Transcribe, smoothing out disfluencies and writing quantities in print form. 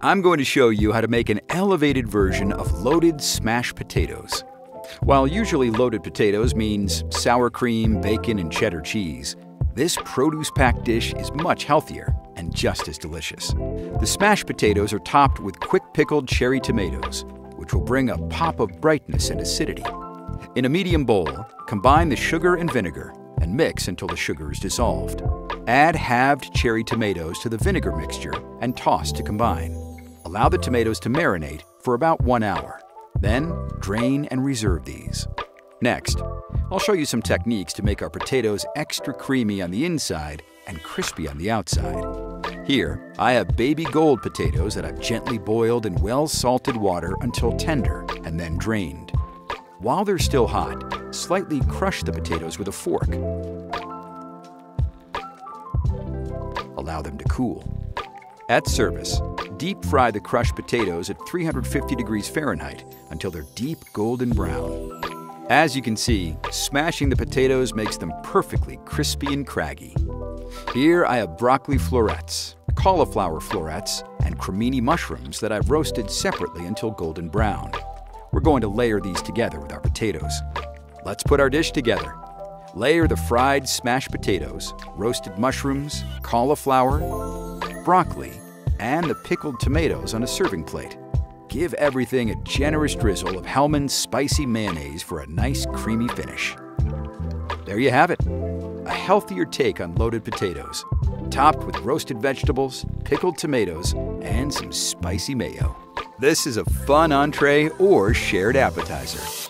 I'm going to show you how to make an elevated version of loaded smashed potatoes. While usually loaded potatoes means sour cream, bacon, and cheddar cheese, this produce-packed dish is much healthier and just as delicious. The smashed potatoes are topped with quick pickled cherry tomatoes, which will bring a pop of brightness and acidity. In a medium bowl, combine the sugar and vinegar and mix until the sugar is dissolved. Add halved cherry tomatoes to the vinegar mixture and toss to combine. Allow the tomatoes to marinate for about 1 hour. Then, drain and reserve these. Next, I'll show you some techniques to make our potatoes extra creamy on the inside and crispy on the outside. Here, I have baby gold potatoes that I've gently boiled in well-salted water until tender and then drained. While they're still hot, slightly crush the potatoes with a fork. Allow them to cool. At service, deep fry the crushed potatoes at 350 degrees Fahrenheit until they're deep golden brown. As you can see, smashing the potatoes makes them perfectly crispy and craggy. Here I have broccoli florets, cauliflower florets, and cremini mushrooms that I've roasted separately until golden brown. We're going to layer these together with our potatoes. Let's put our dish together. Layer the fried smashed potatoes, roasted mushrooms, cauliflower, broccoli, and the pickled tomatoes on a serving plate. Give everything a generous drizzle of Hellmann's spicy mayonnaise for a nice creamy finish. There you have it, a healthier take on loaded potatoes, topped with roasted vegetables, pickled tomatoes, and some spicy mayo. This is a fun entree or shared appetizer.